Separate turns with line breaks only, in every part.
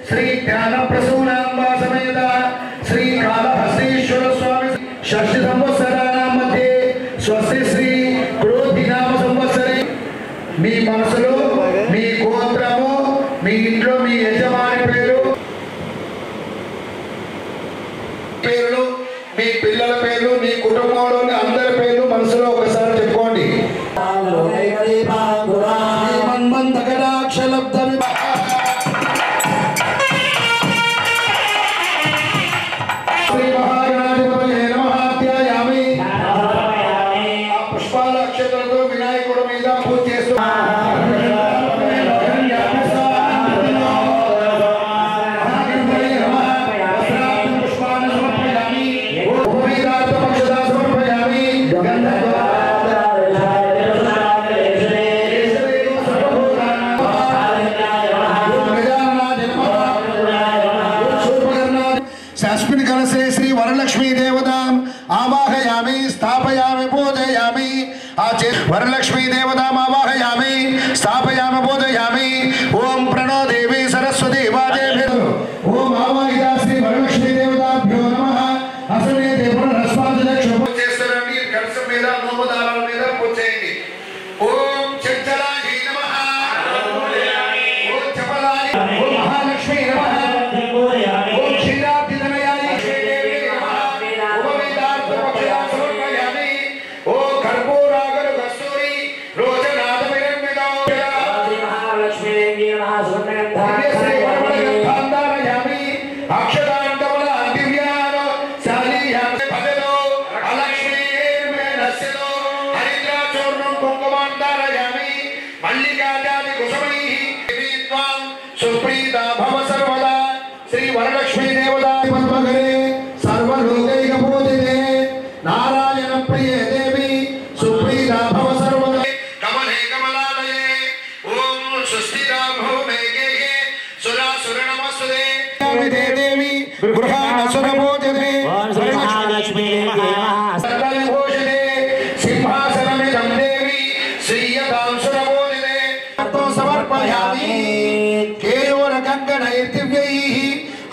श्री ज्ञान प्रसूनांबा समेत श्री कालहस्तेश्वर स्वामी षष्ठी संवत्सराणां मध्ये स्वस्ति श्री क्रोधि नाम संवत्सरे మీ మనసులో మీ గోత్రము మీ ఇంట్లో మీ యజమాని పేరు మీ పిల్లల పేరు మీ కుటుంబంలోని అందరి పేరు మనసులో ఒకసారి చెప్పుకోండి. పుష్పాల అక్షతలతో వినాయకుడి మీద పూజ చేస్తున్నారు. श्री वरलक्ष्मी देवतां आवाहयामि स्थापयामि पूजयामि वरलक्ष्मी देवतां आवाहयामि स्थापयामि पूजयामि ओम प्रणो देवी सरस्वती वाजेभ्यो ओम आवाहिता श्री वरलक्ष्मी देवताभ्यो नमः असने देवुन रस्वादक्षो చేస్తారండి కలశం మీద నోమదారాల మీద పూజేయండి. ఓం చంచలాయ నమః ఓం చపలాయ ఓం మహాలక్ష్మి నమః ఓం క్షీరాబ్ది తనయాయ सुप्रीता भव सर्वदा श्री वरलक्ष्मी देवता पद्मकरे सर्वलोकैक पूजिते नारायण प्रिय देवी सुप्रीता भव सर्वदा कमले कमलालये ओम सुस्थिता भौमेगे सुरासुर नमस्ते नमस्ते देवी गृहाण सुर पूजिते वरलक्ष्मी देवी भूषिते सिंहासनमिदं देवी श्रीयतां सुर पूजिते तो समर्पयामि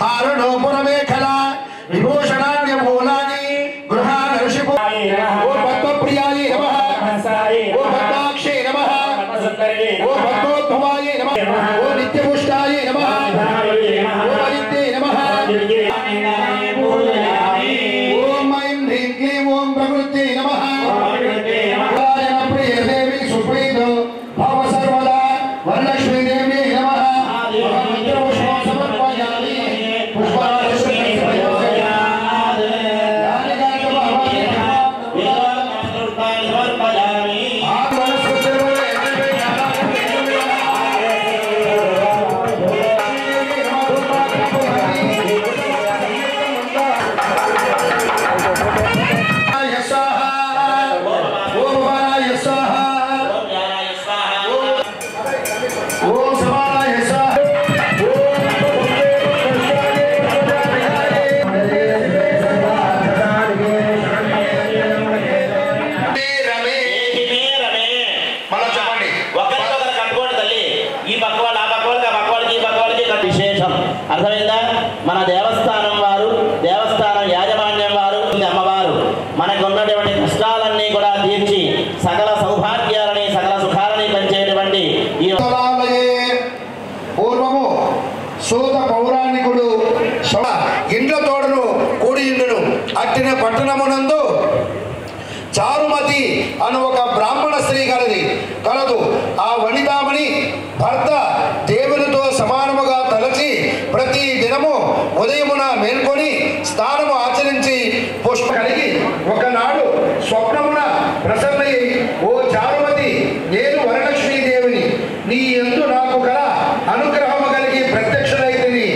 हारणोपुरमेखला विभूषणान्य मूलानि गृहाण ऋषिपो ओ पद्मप्रियाय नमः ओ पद्माक्षे नमः ओ पद्मोद्भवाय नमः ओ नित्यपुष्टाय नमः ओ अनित्ये नमः ओम ऐं ह्रीं क्लीं ओम प्रकृत्यै नमः नारायण प्रिय देवी सुप्रीतो भव सर्वदा वरलक्ष्मी देवी नमः ओम समाय स्वाहा
అర్థమైందా? మన దేవస్థానం వారు, దేవస్థానం యాజమాన్యం వారు, అమ్మవారు మనకు ఉన్నటువంటి కష్టాలన్నీ కూడా తీర్చి సకల సౌభాగ్యాలని సకల సుఖాలని పంచేటువంటి ఈ
పూర్వము సూత పౌరాణికుడు ఇండ్ల తోడను కూడి ఇండును అట్టిన పట్టణమునందు చారుమతి అను ఒక బ్రాహ్మణ స్త్రీ కలదు. ఆ వనితామణి భర్త దేవునితో సమానముగా తలచి ప్రతి దినము ఉదయమున మేల్కొని స్నానము ఆచరించి పుష్ప కలిగి ఒకనాడు స్వప్నమున ప్రసన్నయ్యి, ఓ చారుమతి, నేను వరలక్ష్మీదేవిని, నీ యందు నాకు గల అనుగ్రహము కలిగి ప్రత్యక్షులైతిని.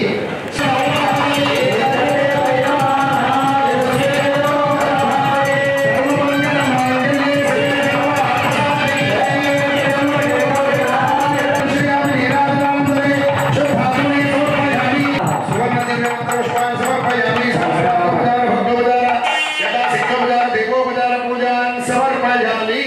సమర్పయామి